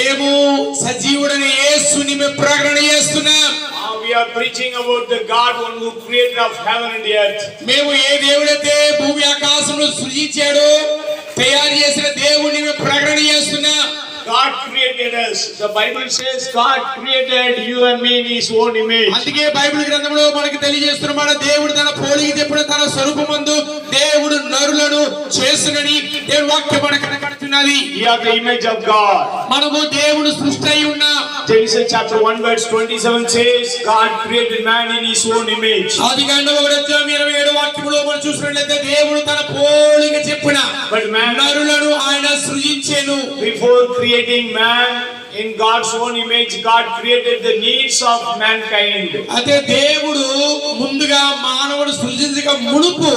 మేము సజీవుడైన యేసుని మేము ప్రకటన చేస్తున్నాం. We are preaching about the God one who created of heaven and the earth. మేము ఏ దేవుడైతే భూమి ఆకాశమును సృజించాడో తయారు చేసిన దేవుని మేము ప్రకటన చేస్తున్నాం. God created us. The Bible says God created you and me in His own image. అందుకే బైబిల్ గ్రంథంలో మనకు తెలియజేస్తున్నాడు దేవుడు తన పోలిక చెప్పిన తన స్వరూపమందు దేవుడు నరులను చేసునని దేవుని వాక్యం మనకు కనబడుతున్నది. We are the image of God. మనము దేవుడు సృష్టి అయి ఉన్నాం. Genesis chapter 1 verse 27 says God created man in His own image. ఆదికాండం 1:27 వాక్యములో మనం చూసినట్లయితే దేవుడు తన పోలిక చెప్పిన నరులను ఆయన సృజించెను. Before creating man in God's own image, God created the needs of mankind. అదే దేవుడు ముందుగా మానవుడు సృజించక మునుపు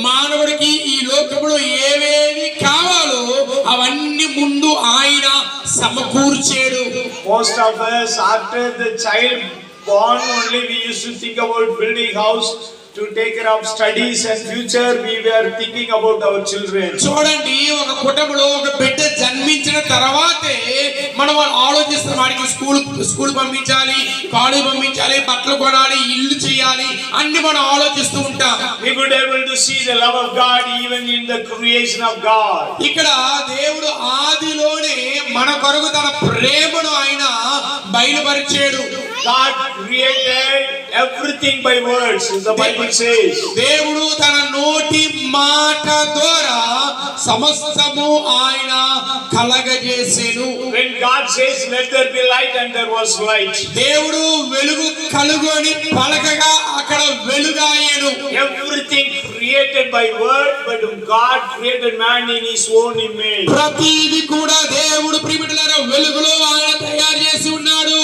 మానవుడికి ఈ లోకములో ఏవేవి కావాలో అవన్నీ ముందు ఆయన సమకూర్చాడు. Most of us, after the child born, only we used to think about building house to take care of studies and future. We were thinking about our children. చూడండి, ఒక కుటుంబంలో ఒక బిడ్డ జన్మించిన తర్వాతే మనం ఆలోచిస్తాం వాడికి స్కూల్ పంపించాలి, కాలేజ్ పంపించాలి, బట్టలు కొనాలి, ఇల్లు చేయాలి అన్ని మనం ఆలోచిస్తూ ఉంటాం. We could able to see the love of God even in the creation of God. ఇక్కడ దేవుడు ఆదిలోనే మన కొరకు తన ప్రేమను ఆయన బయలుపరిచాడు. God created everything by words, the Bible says. దేవుడు తన నోటి మాట ద్వారా సమస్తము ఆయన కలగజేసెను. When God says let there be light and there was light. దేవుడు వెలుగు కలుగు అని పలకగా అక్కడ వెలుగాయెను. Everything created by word, but God created man in His own image. ప్రతిది కూడా దేవుడు ప్రియమిటులారా వెలుగులో ఆయన తయారు చేసి ఉన్నాడు.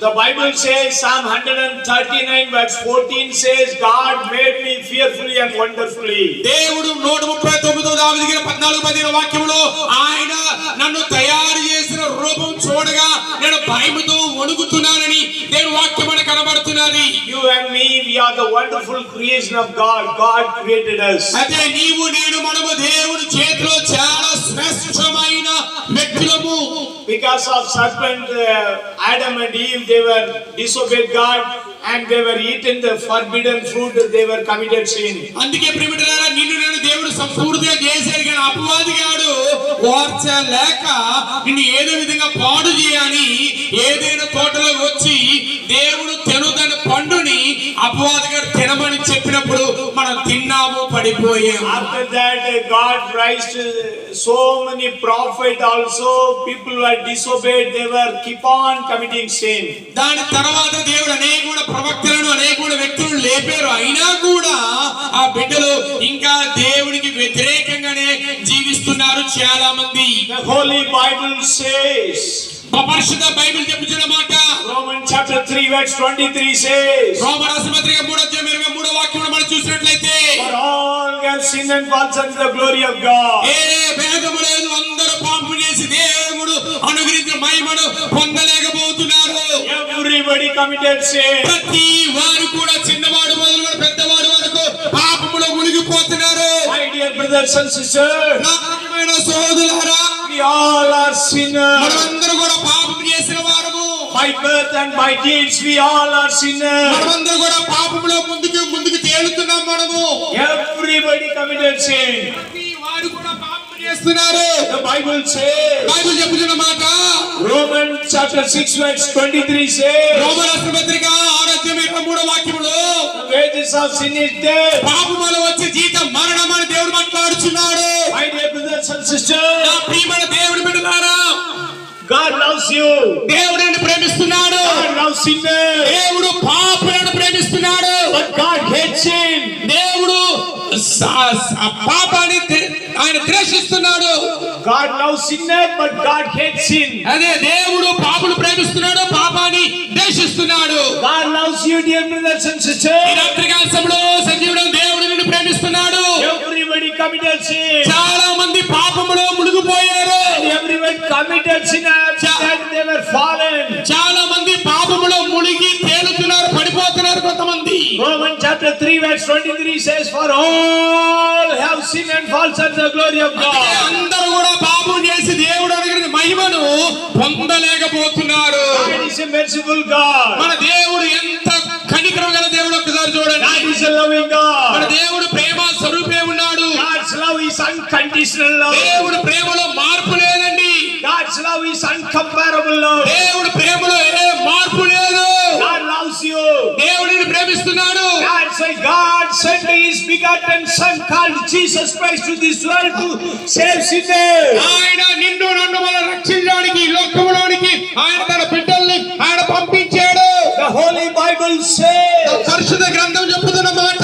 The Bible says, Psalm 139 verse 14 says, God made me fearfully and wonderfully. దేవుడు 139వ దావీదు 14:15 వాక్యములో ఆయన నన్ను తయారు చేసిన రూపం చూడగా నేను భయముతో వణుకుతున్నానని దేవుని వాక్యం మనకు కనబడుతున్నది. You and me, we are the wonderful creation of God. God created us. అదే నీవు నేను మనము దేవుని చేతిలో చాలా శ్రేష్టమైన వ్యక్తులము. Because of serpent, Adam and Eve, they were disobeyed God and they were eaten the forbidden fruit, they were committed sin. అందుకే ప్రియమిత్రులారా నిన్ను నేను దేవుడు సంపూర్తిగా చేశాడు కానీ అపవాదిగాడు ఓర్చలేక నిన్ను ఏదో విధంగా పాడు చేయని ఏదైనా తోటలో వచ్చి దేవుడు తినుదన్న పండుని అపవాదిగాడు తినమని చెప్పినప్పుడు మనం తిన్నాము పడిపోయాము. After that God raised so many prophets also. People were disobeyed, they were keep on committing sin. దాని తర్వాత దేవుడు అనేక ప్రవక్తలను అనేక వ్యక్తులను లేపారు. అయినా కూడా ఆ బిడ్డలు ఇంకా దేవునికి వ్యతిరేకంగానే జీవిస్తున్నారు చాలా మంది. The Holy Bible says, పరిశుద్ధ బైబిల్ చెప్పుచున్న మాట Romans chapter 3 verse 23 says, రోమా రాసిన పత్రిక 3:23 వాక్యం మనం చూసినట్లయితే for all have sinned and fallen short of the glory of God. ఏ భేదము లేదు, అందరూ పాపం చేసి దేవుడు అనుగ్రహించిన మహిమను పొందలేకపోతున్నారు. Everybody committed sin. ప్రతి వారు కూడా చిన్నవాడు మొదలుకొని పెద్దవాడు వరకు పాపములో మునిగిపోతున్నారు. My dear brothers and sisters, నా ప్రియమైన సహోదరులారా, we all are sinners. మనమందరూ కూడా పాపం చేసిన వారము. By birth and by deeds we all are sinners. మనమందరూ కూడా పాపములో ముందుకు తేలుతున్నాం. మనము Everybody committed sin. ప్రతి వారు కూడా పాపం చేస్తున్నారు. The Bible says, బైబిల్ చెప్పుచున్న మాట Romans chapter 6 verse 23 says, రోమా రాసిన పత్రిక 6:23 వాక్యములో the wages of sin is death. పాపములో వచ్చే జీతం మరణం అని దేవుడు మాట్లాడుచున్నాడు. My dear brothers and sisters, నా ప్రియమైన దేవుని బిడ్డలారా, God loves you. దేవుడు నిన్ను ప్రేమిస్తున్నాడు. God loves sinners. దేవుడు పాపులను ప్రేమిస్తున్నాడు. But God hates sin. దేవుడు పాపాన్ని ఆయన ద్వేషిస్తున్నాడు. God loves sinners, but God hates sin. అదే దేవుడు పాపులు ప్రేమిస్తున్నాడు, పాపాన్ని ద్వేషిస్తున్నాడు. God loves you, dear brothers and sisters. ఈ రాత్రికాల సమయంలో సజీవుడు దేవుడు నిన్ను ప్రేమిస్తున్నాడు. Everybody committed sin. చాలా మంది పాపములో మునిగిపోయారు. Everyone committed sin and they were fallen. చాలా మంది పాపములో మునిగి తేలుతున్నారు, పడిపోతున్నారు. కొంతమంది Romans chapter 3 verse 23 says, for all have sinned and fall short of the glory of అందుకే God. అందరూ కూడా పాపం చేసి దేవుడు అనుగ్రహించిన మహిమను పొందలేకపోతున్నారు. God is a merciful God. మన దేవుడు ఎంత కనికరం గల దేవుడు, ఒక్కసారి చూడండి. God is a loving మన God. దేవుడు ప్రేమ స్వరూపే ఉన్నాడు. God's love is unconditional love. దేవుడు ప్రేమలో మార్పు లేదండి. God's love is uncomparable love. దేవుడు ప్రేమలో ఏ మార్పు లేదు. God loves you. దేవుడిని ప్రేమిస్తున్నాడు. That's why God sent His begotten Son called Jesus Christ to this world to save sinners. ఆయన నిన్ను నన్ను మనం రక్షించడానికి ఈ లోకములోనికి ఆయన తన బిడ్డల్ని ఆయన పంపించాడు. The Holy Bible says, పరిశుద్ధ గ్రంథం చెప్పుతున్న మాట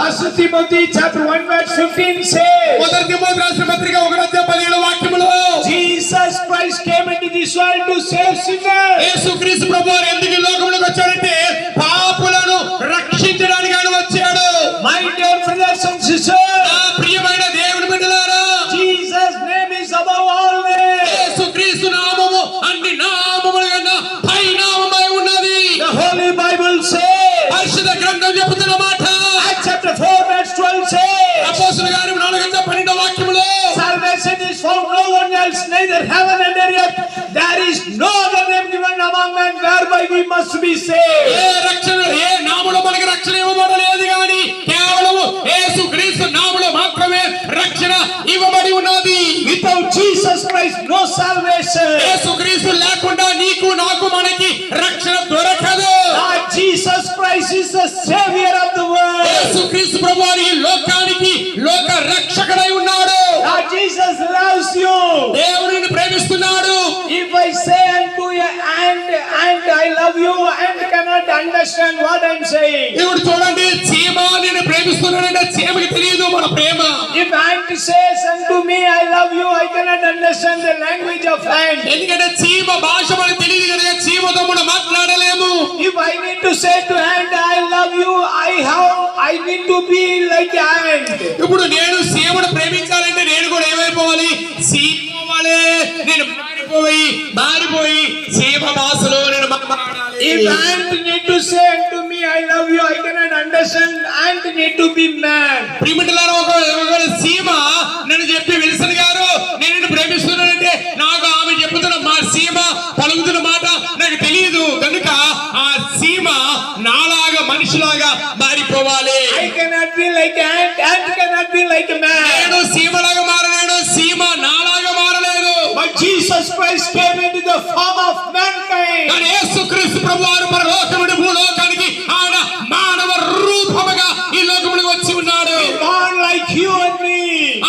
1 Timothy chapter 1 verse 15 says, మొదటి తిమోతి రాసిన పత్రిక 1:17 వాక్యములో Jesus Christ came into this world to save sinners. యేసుక్రీస్తు ప్రభువు ఎందుకు ఈ లోకములోకి వచ్చాడంటే పాపులను రక్షించడానికి ఆయన వచ్చాడు. My dear brothers and sisters, నా ప్రియమైన దేవుని బిడ్డలారా, Jesus' name is above all names. యేసుక్రీస్తు నామము అన్ని నామముల కన్నా పై నామమై ఉన్నది. The Holy Bible says, పరిశుద్ధ గ్రంథం చెబుతున్న మాట Acts chapter 4 verse 12 says, అపోస్తలుల కార్యము 4:12 వాక్యములో salvation is found no one else, neither heaven and earth. There is no other name given among men whereby we must be saved. ఏ రక్షణ ఏ నామములో మనకి రక్షణ ఇవ్వబడలేదు గాని కేవలము యేసుక్రీస్తు నామములో మాత్రమే రక్షణ ఇవ్వబడి ఉన్నది. Without Jesus Christ, no salvation. యేసుక్రీస్తు లేకుండా నీకు నాకు మనకి రక్షణ దొరకదు. Lord Jesus Christ is the Savior of the world. యేసుక్రీస్తు ప్రభువు ఈ లోకానికి లోక రక్షకుడై ఉన్నాడు. Lord Jesus loves you. దేవుడిని ప్రేమిస్తున్నాడు. If I say unto you and I love you and cannot understand what I'm saying. ఇప్పుడు చూడండి, చీమ నేను ప్రేమిస్తున్నానంటే చీమకి తెలియదు మన ప్రేమ. If ant says unto me I love you, I cannot understand the language of ant. ఎందుకంటే చీమ భాష మనకు తెలియదు కనుక చీమతో మనం మాట్లాడలేము. If I need to say to ant I love you, I need to be like ant. ఇప్పుడు నేను చీమను ప్రేమించాలంటే నేను కూడా ఏమైపోవాలి? చీమ వలె నేను మారిపోయి చీమ భాషలో నేను మాట్లాడాలి. If ant need to say unto me I love you, I cannot understand. Ant need to be man. ప్రియమిత్రులారా, ఒక చీమ నన్ను చెప్పి విల్సన్ గారు నేను నిన్ను ప్రేమిస్తున్నానంటే నాకు ఆమె చెప్తున్న మా చీమ పలుకుతున్న మాట నాకు తెలియదు కనుక ఆ చీమ నాలాగా మనిషిలాగా మారిపోవాలి. I cannot be like ant cannot be like a man. నేను చీమలాగా మారలేను, చీమ నాలాగా మారలేదు. But Jesus Christ came into the form of mankind. కానీ యేసుక్రీస్తు ప్రభువారు పరలోకం నుండి భూలోకానికి ఆయన మానవ రూపముగా ఈ లోకములకు వచ్చి ఉన్నాడు. Born like you and me.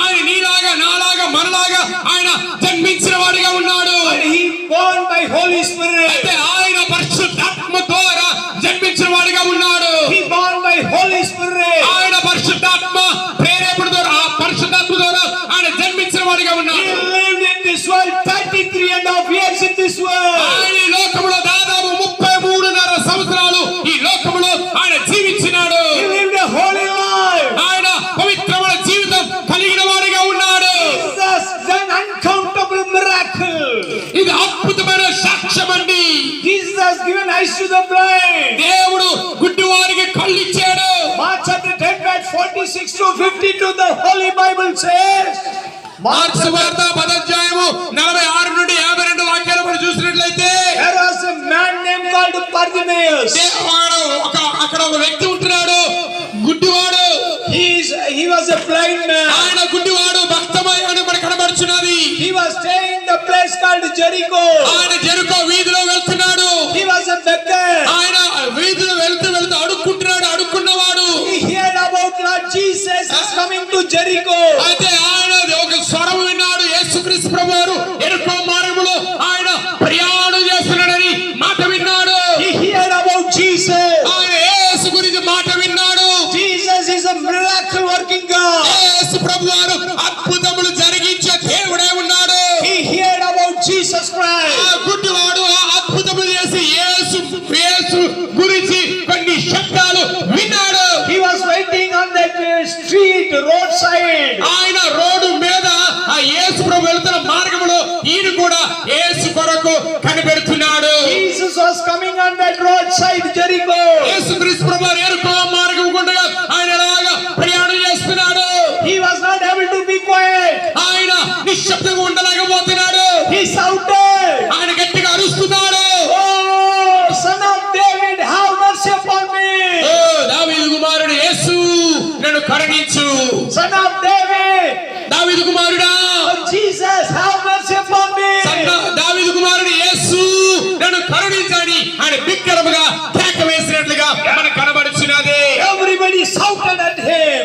ఆయన నీలాగా నాలాగా మనలాగా ఆయన జన్మించిన వాడిగా ఉన్నాడు. And he born by Holy Spirit. అయితే ఆయన పరిశుద్ధాత్మ ద్వారా జన్మించిన వాడిగా ఉన్నాడు. He born by Holy Spirit. ఆయన పరిశుద్ధాత్మ ప్రేరేపణ ద్వారా ఆ పరిశుద్ధాత్మ ద్వారా ఆయన జన్మించిన వాడిగా He ఉన్నాడు. lived in this world 33.5 years in this world. ఆయన ఈ లోకములో దాదాపు 33.5 సంవత్సరాలు ఈ లోకములో ఆయన జీవించినాడు. He lived a holy life. ఆయన పవిత్రమైన జీవితం కలిగిన వాడిగా ఉన్నాడు. Jesus done uncountable miracle. ఇది అద్భుతమైన సాక్ష్యం అండి. Jesus has given eyes to the blind. దేవుడు గుడ్డివారికి కళ్ళు ఇచ్చాడు. Mark chapter 10 verse 46 to 52 the Holy Bible says. Marks వార్త 10వ అధ్యాయము 46 నుండి 52 వాక్యాలు మనం చూసినట్లయితే There was a man named called Bartimaeus. అక్కడ ఒక వ్యక్తి ఉంటున్నాడు, గుడ్డివాడు. He was a blind man. ఆయన గుడ్డివాడు, భక్తమై అని మనకు కనబడుచున్నది. He was staying in the place called Jericho. ఆయన జెరికో వీధిలో వెళ్తున్నాడు. He was a beggar. ఆయన వీధిలో వెళ్తూ అడుక్కుంటున్నాడు, అడుక్కున్నవాడు. He heard about Lord Jesus is coming to Jericho. అయితే ఆయన ఒక స్వరం విన్నాడు, యేసుక్రీస్తు ప్రభువారు యెరికో మార్గములో ఆయన ప్రయాణం చేస్తున్నాడని మాట విన్నాడు. He heard about Jesus. ఆయన యేసు గురించి మాట విన్నాడు. Jesus is a miracle working God. యేసు ప్రభువారు అద్భుతములు జరిగించే దేవుడే ఉన్నాడు. He heard about Jesus Christ. ఆ గుడ్డివాడు ఆ అద్భుతములు చేసి యేసు గురించి కొన్ని శబ్దాలు విన్నాడు. He was waiting on that street roadside. ఆయన రోడ్డు మీద ఆ యేసు ప్రభు వెళ్తున్న మార్గంలో ఈయన కూడా యేసు కొరకు కనిపెడుతున్నాడు. Jesus was coming on that roadside Jericho. యేసుక్రీస్తు ప్రభువారు యెరికో మార్గం నన్ను కరుణించని ఆయన బిగ్గరముగా కేక వేసినట్లుగా మనకు కనబడుచున్నది. Everybody shouted at him.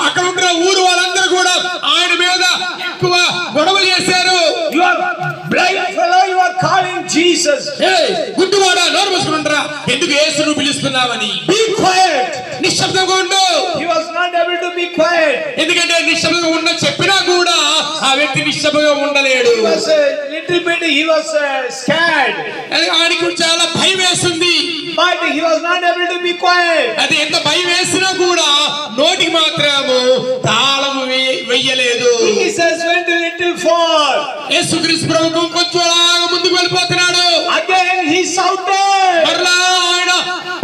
అక్కడ ఉన్న ఊరు వాళ్ళందరూ కూడా ఆయన మీద ఎక్కువ గొడవ చేశారు. You are blind fellow, you are calling Jesus. గుడ్డివాడా, నోరు మూసుకుంటారా, ఎందుకు యేసును పిలుస్తున్నావని. Be quiet. నిశ్శబ్దంగా ఉండు. He was not able to be quiet. ఎందుకంటే నిశ్శబ్దంగా ఉన్న చెప్పినా కూడా ఆ వ్యక్తి నిశ్శబ్దంగా ఉండలేడు. He was a little bit, he was scared. ఆయనకు చాలా భయం వేస్తుంది. But he was not able to be quiet. అది ఎంత భయం వేసినా కూడా నోటికి మాత్రము తాళము వెయ్యలేదు. Jesus went a little far. యేసుక్రీస్తు ప్రభువు కొంచెం అలాగా ముందుకు వెళ్ళిపోతున్నాడు. Again he shouted. మరలా ఆయన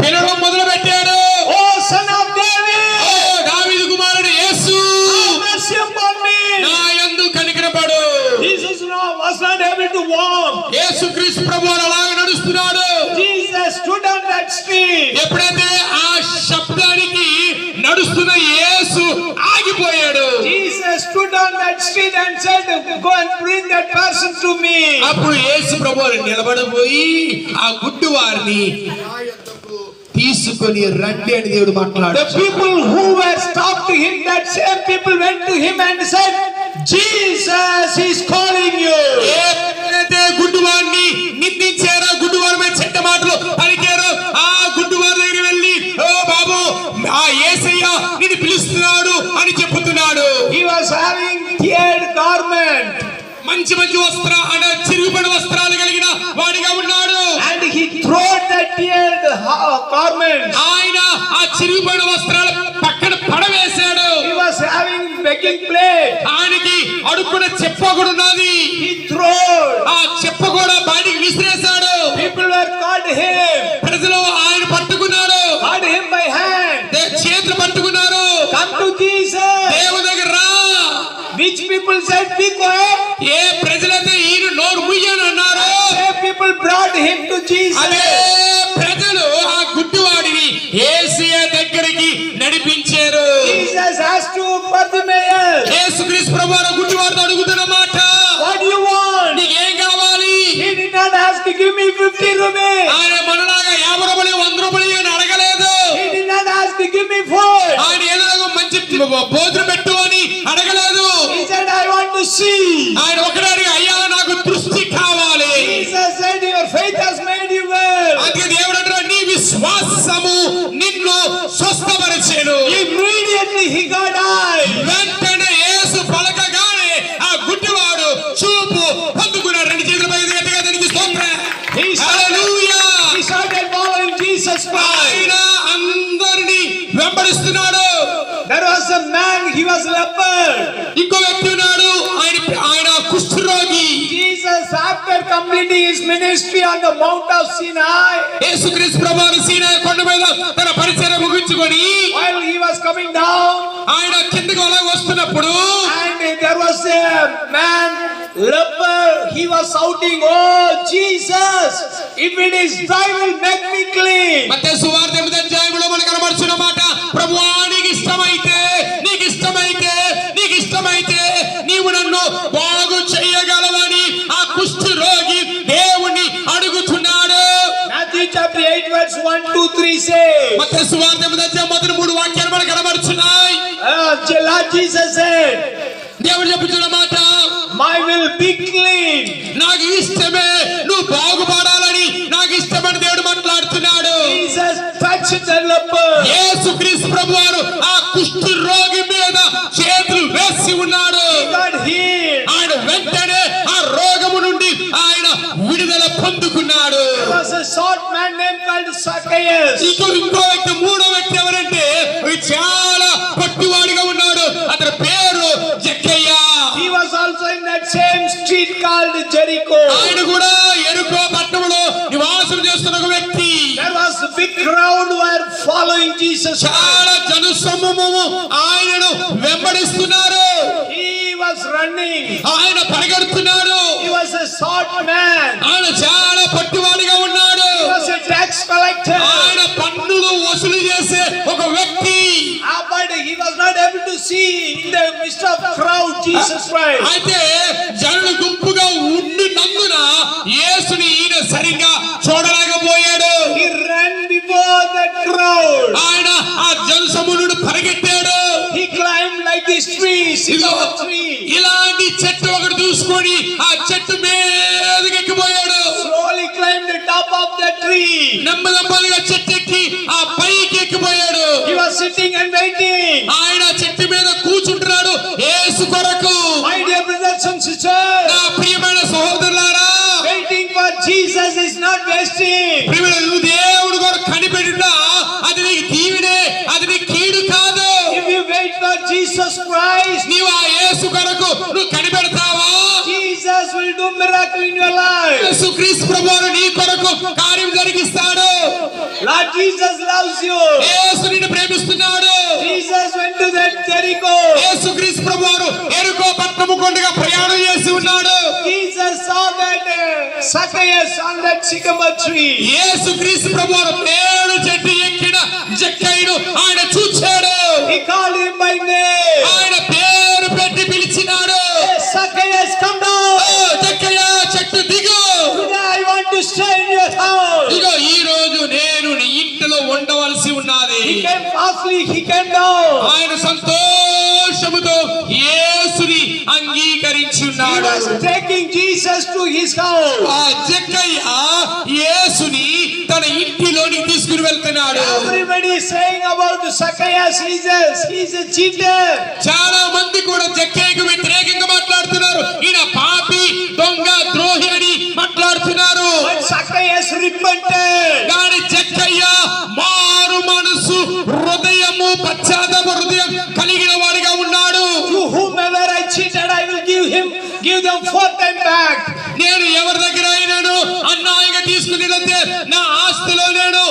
పిలవడం మొదలు పెట్టాడు. Oh son of David. ఓ దావీదు కుమారుడు యేసు, Have mercy upon me. నా యందు కనికరపడు. Jesus was not able to walk. యేసుక్రీస్తు ప్రభువు అలాగా నడుస్తున్నాడు. Jesus stood on that street. ఎప్పుడైతే ఆ శబ్దానికి నడుస్తున్న యేసు ఆగిపోయాడు. Jesus stood on that street and said, go and bring that person to me. అప్పుడు యేసు ప్రభువు నిలబడిపోయి ఆ గుడ్డి వారిని తీసుకొని రండి అని దేవుడు మాట్లాడాడు. The people who were stopped to him, that same people went to him and said, Jesus is calling you. ఏదైతే గుడ్డివారిని నిందించారో, గుడ్డివారి మీద చెడ్డ మాటలు పలికారో, ఆ గుడ్డివారి దగ్గర వెళ్ళి, ఓ బాబు, ఆ యేసయ్య నిన్ను పిలుస్తున్నాడు అని చెప్పుతున్నాడు. He was having teared garment. మంచి మంచి అంటే చిరుగుపడి వస్త్రాలు కలిగిన వాడిగా ఉన్నాడు. And he threw that teared garment. ఆయన ఆ చిరుగుపడి వస్త్రాల పక్కన పడవేశాడు. He was having begging plate. ఆయనకి అడుక్కున్న చెప్ప కూడా ఉన్నది. He threw. ఆ చెప్ప కూడా బయటికి విసిరేశాడు. People were caught him. ప్రజలు ఆయన పట్టుకున్నారు. Caught him by hand. చేతులు పట్టుకున్నారు. Come to Jesus. దేవుని దగ్గర రా. Which people said, be quiet? ఏ ప్రజలైతే ఈయన నోరు ముయ్యని అన్నారు, People brought him to Jesus. అదే ప్రజలు ఆ గుడ్డివాడిని యేసయ్య దగ్గరికి నడిపించారు. Jesus asked to Bartimaeus, యేసుక్రీస్తు ప్రభువు గుడ్డివాడితో అడుగుతున్న మాట, what do you want? నీకేం కావాలి? He did not ask to give me 50 rupees. ఆయన మనలాగా 50 రూపాయలు 100 రూపాయలు అని అడగలేదు. He did not ask to give me food. ఆయన ఏదో మంచి భోజనం పెట్టు అని అడగలేదు. He said, I want to see. ఆయన ఒకటే అడిగి, అయ్యా నాకు దృష్టి కావాలి. Jesus said, your faith has made you well. అందుకే దేవుడు అంటాడు, నీ విశ్వాసము నిన్ను స్వస్థపరిచెను. Immediately he got eyes. వెంటనే యేసు పలకగానే ఆ గుడ్డివాడు చూపు పొందుకున్నాడు. రెండు చేతుల పైకి గట్టిగా దానికి స్తోత్రం. హల్లెలూయా. He started following Jesus Christ. ఆయన అందరినీ వెంబడిస్తున్నాడు. There was a man, he was leper. ఇంకో వ్యక్తి ఉన్నాడు, ఆయన కుష్ఠరోగి. Jesus, after completing his ministry on the Mount of Sinai, యేసుక్రీస్తు ప్రభువు సీనాయి కొండ మీద తన పరిచర్య ముగించుకొని while he was coming down, ఆయన కిందకు అలా వస్తున్నప్పుడు, and there was a man, leper, he was shouting, oh Jesus, if it is thy will, make me clean. మత్తయి సువార్త 8వ అధ్యాయంలో మనకు కనబడుచున్న మాట, ప్రభువా నీకు ఇష్టమైతే, నీకు ఇష్టమైతే, నీకు ఇష్టమైతే నీవు నన్ను బాగు చేయగలవని ఆ కుష్ఠరోగి దేవుని అడుగుతున్నాడు. Matthew chapter 8 verse 1, 2, 3 says, మత్తయి సువార్త 8వ అధ్యాయం మొదటి 3 వాక్యాలు మనకు కనబడుచున్నాయి. Lord Jesus said, దేవుడు చెప్పుచున్న మాట, my will be clean. నాకు ఇష్టమే నువ్వు బాగుపడాలని నాకు ఇష్టమని దేవుడు మాట్లాడుతున్నాడు. Jesus touched the leper. యేసుక్రీస్తు ప్రభువారు ఆ కుష్ఠరోగి మీద చేతులు వేసి ఉన్నాడు. He got healed. ఆయన వెంటనే ఆ రోగము నుండి ఆయన విడుదల పొందుకున్నాడు. There was a short man named called Zacchaeus. ఇంకో వ్యక్తి, మూడో వ్యక్తి ఎవరంటే చాలా పొట్టివాడిగా ఉన్నాడు. అతని పేరు జక్కయ్య. He was also in that same street called Jericho. ఆయన కూడా ఎరుకో పట్టణంలో నివాసం చేస్తున్న ఒక వ్యక్తి. There was a big crowd who were following Jesus. చాలా జన సమూహము ఆయనను వెంబడిస్తున్నారు. He was running. ఆయన పరిగెడుతున్నాడు. He was a short man. ఆయన చాలా పొట్టివాడిగా ఉన్నాడు. He was a tax collector. ఆయన పన్నులు వసూలు చేసే ఒక వ్యక్తి. But he was not able to see in the midst of crowd Jesus Christ. అయితే జనులు గుంపుగా ఉండినందున యేసుని ఈయన సరిగా sycamore tree. ఇలాంటి చెట్టు ఒకటి చూసుకొని ఆ చెట్టు మీదకి ఎక్కిపోయాడు. Slowly climbed the top of the tree. నెమ్మదిగా చెట్టు ఎక్కి ఆ పైకి ఎక్కిపోయాడు. He was sitting and waiting. ఆయన చెట్టు మీద కూర్చుంటున్నాడు యేసు కొరకు. My dear brothers and sisters, నా ప్రియమైన సహోదరులారా, waiting for Jesus is not wasting. ప్రియమైన నువ్వు దేవుడి కొరకు కనిపెట్టుట అది నీకు దీవెనే, అది నీకు కీడు కాదు. If you wait for Jesus Christ, నీవు ఆ యేసు కొరకు నువ్వు కనిపెడతావా? Jesus will do miracle in your life. యేసుక్రీస్తు ప్రభువు నీ కొరకు కార్యం జరిగిస్తాడు. Lord Jesus loves you. యేసు నిన్ను ప్రేమిస్తున్నాడు. Jesus went to that Jericho. యేసుక్రీస్తు ప్రభువు యెరికో పట్టణము గుండా ప్రయాణం చేసి ఉన్నాడు. Jesus saw that Zacchaeus on that sycamore tree. యేసుక్రీస్తు ప్రభువు పేరు చెట్టు ఎక్కిన జక్కయ్యను ఆయన చూచాడు. He called him by name. ఆయన పేరు పెట్టి పిలిచినాడు. Hey, Zacchaeus, come down. ఓ జక్కయ్య, చెట్టు దిగు. Today I want to stay in your house. ఇగో ఈ రోజు నేను నీ ఇంటిలో ఉండవలసి ఉన్నది. He came fastly, he came down. ఆయన సంతోషముతో యేసుని అంగీకరించి He ఉన్నాడు. was taking Jesus to his house. ఆ జక్కయ్య యేసుని తన ఇంటిలోనికి తీసుకుని వెళ్తున్నాడు. Everybody is saying about Zacchaeus, he's a cheater. చాలా మంది కూడా జక్కయ్యకు వ్యతిరేకంగా మాట్లాడుతున్నారు. ఈయన పాపి, దొంగ, ద్రోహి అని మాట్లాడుతున్నారు. But Zacchaeus repented. కానీ జక్కయ్య మారు మనసు, హృదయము, పశ్చాత్తాప హృదయం కలిగిన వాడిగా ఉన్నాడు. To whomever I cheated, I will give them 4 times back. నేను ఎవరి దగ్గర అయినాను అన్యాయంగా తీసుకునేదంటే నా ఆస్తిలో నేను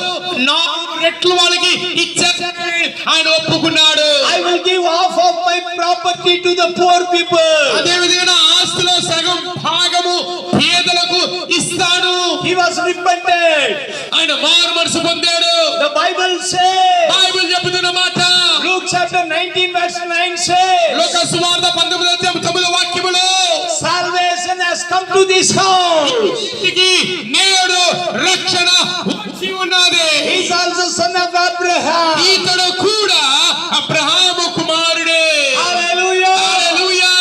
4 రెట్లు వాళ్ళకి ఇచ్చేస్తానని ఆయన ఒప్పుకున్నాడు. I will give half of my property to the poor people. అదే విధంగా నా ఆస్తిలో సగం భాగము పేదలకు ఇస్తాను. He was repented. ఆయన మారు మనసు పొందాడు. The Bible says, బైబిల్ చెబుతున్న మాట Luke chapter 19 verse 9 says, లోక సువార్త 19:9 వాక్యములో salvation has come to this house. ఇంటికి నేడు రక్షణ వచ్చి ఉన్నది. He is also son of Abraham. ఇతడు కూడా అబ్రహాము కుమారుడే. Hallelujah. Hallelujah.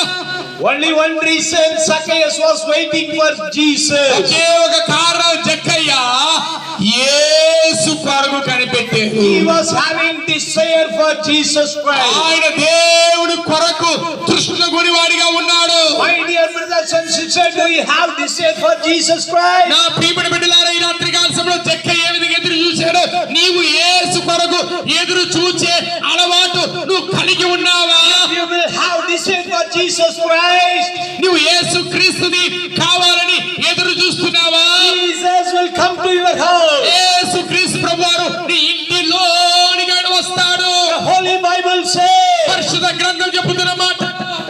Only one reason Zacchaeus was waiting for Jesus. ఒకే ఒక కారణం, జక్కయ్య యేసు కొరకు కనిపెట్టాడు. He was having desire for Jesus Christ. ఆయన దేవుడి కొరకు తృష్ణ గురివాడిగా ఉన్నాడు. My dear brothers and sisters, do you have desire for Jesus Christ? నా ప్రియమైన బిడ్డలారా, ఈ రాత్రి కాల సమయంలో జక్కయ్య ఏ విధంగా ఎదురు చూశాడు? నీవు యేసు కొరకు ఎదురు చూచే అలవాటు నువ్వు కలిగి ఉన్నావా? You will have desire for Jesus Christ. నువ్వు యేసు క్రీస్తుని కావాలని ఎదురు చూస్తున్నావా? Jesus will come to your house. యేసు క్రీస్తు ప్రభువారు నీ ఇంటిలోనికి వస్తాడు. The Holy Bible says, పరిశుద్ధ గ్రంథం చెబుతున్న మాట,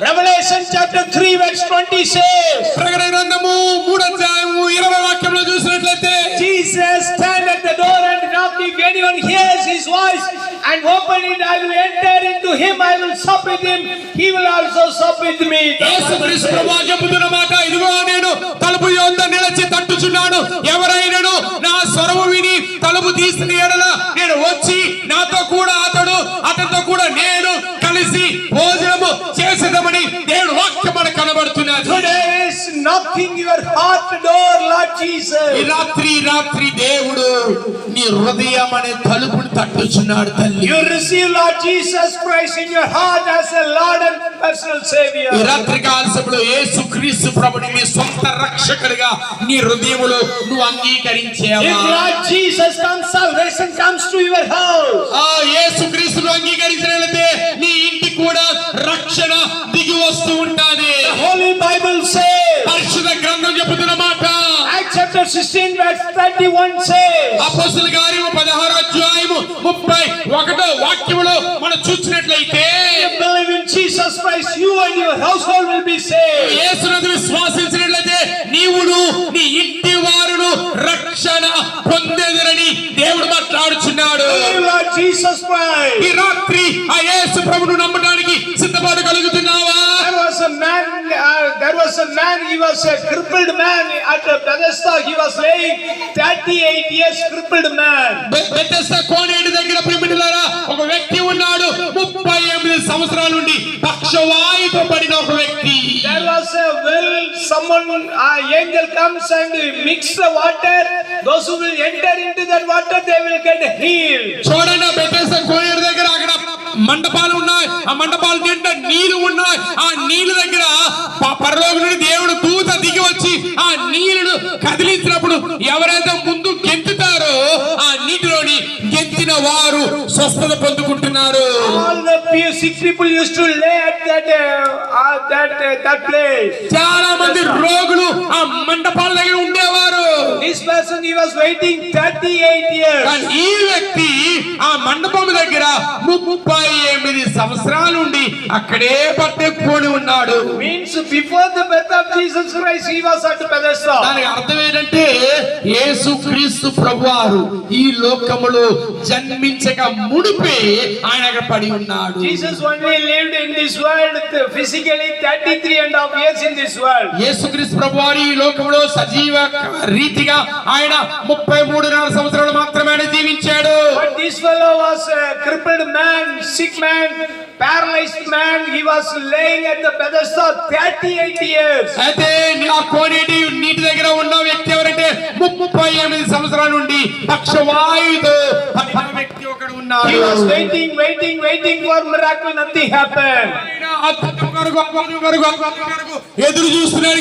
Revelation chapter 3 verse 20 says, ప్రకటన గ్రంథము 3:20 వాక్యంలో చూసినట్లయితే, Jesus stand at the door and knock. If anyone hears his voice and open it, I will enter into him. I will sup with him. He will also sup with me. యేసు క్రీస్తు ప్రభువు చెబుతున్న మాట, ఇదిగో నేను తలుపు యొద్ద నిలిచి తట్టుచున్నాను. ఎవరైనాను నా స్వరము విని తలుపు తీసిన యెడల నేను వచ్చి నాతో కూడా అతనితో కూడా నేను కలిసి భోజనము చేసేదమని దేవుడు వాక్యం మనకు కనబడుతున్నది. Today is knocking your heart door, Lord Jesus. ఈ రాత్రి దేవుడు నీ హృదయం అనే తలుపును తట్టుచున్నాడు తల్లి. You receive Lord Jesus Christ in your heart as a Lord and personal Savior. ఈ రాత్రి కాలసములో యేసుక్రీస్తు ప్రభుని నీ సొంత రక్షకుడిగా నీ హృదయములో నువ్వు అంగీకరించావా? If Lord Jesus comes, salvation comes to your house. ఆ యేసుక్రీస్తును అంగీకరించినట్లయితే నీ ఇంటికి కూడా రక్షణ దిగి వస్తూ ఉంటాది. The Holy Bible says, పరిశుద్ధ గ్రంథం చెబుతున్న మాట, Acts chapter 16 verse 31 says, అపోస్తలుల కార్యము 16:31 వాక్యములో మనం చూసినట్లయితే, if you believe in Jesus Christ, you and your household will be saved. యేసునందు విశ్వాసించినట్లయితే నీవును నీ ఇంటి వారును రక్షణ పొందేదరని దేవుడు మాట్లాడుచున్నాడు. Believe Lord Jesus Christ. ఈ రాత్రి ఆ యేసు ప్రభువును నమ్మడానికి సిద్ధపడగలుగుతున్నావా? There was a man, he was a crippled man at Bethesda. He was laying 38 years, crippled man. Bethesda కోనేటి దగ్గర ప్రియమిత్రులారా ఒక వ్యక్తి ఉన్నాడు. 38 సంవత్సరాల నుండి పక్షవాయు a well, someone, angel comes and mix the water. Those who will enter into that water, they will get healed. చూడండి ఆ Bethesda కోనేరు దగ్గర అక్కడ మండపాలు ఉన్నాయి. ఆ మండపాల నిండా నీళ్లు ఉన్నాయి. ఆ నీళ్ల దగ్గర పరలోకం నుండి దేవుడు దూత దిగి వచ్చి ఆ నీళ్లను కదిలించినప్పుడు ఎవరైతే ముందు గెంతుతారో ఆ నీటిలోని గెంతిన వారు స్వస్థత పొందుకుంటున్నారు. All the sick people used to lay at that place. చాలా మంది రోగులు ఆ మండపాల దగ్గర ఉండేవారు. This person, he was waiting 38 years. కానీ ఈ వ్యక్తి ఆ మండపం దగ్గర 38 సంవత్సరాల నుండి అక్కడే పట్టుకొని ఉన్నాడు. Means before the birth of Jesus Christ, he was at Bethesda. దానికి అర్థం ఏంటంటే యేసుక్రీస్తు ప్రభువారు ఈ లోకములో జన్మించక మునిపే ఆయన అక్కడ పడి ఉన్నాడు. Jesus only lived in this world physically 33.5 years in this world. యేసుక్రీస్తు ప్రభువారు ఈ లోకములో సజీవ రీతిగా ఆయన 33.5 సంవత్సరాలు మాత్రమే ఆయన జీవించాడు. But this fellow was a crippled man, sick man, paralyzed man. He was laying at the Bethesda 38 years. అయితే ఆ కోనేటి నీటి దగ్గర ఉన్న వ్యక్తి ఎవరంటే 38 సంవత్సరాల నుండి పక్షవాయువుతో పడిన వ్యక్తి ఒకడు ఉన్నాడు. He was waiting for miracle. Nothing happened. ఎదురు చూస్తున్నాడు.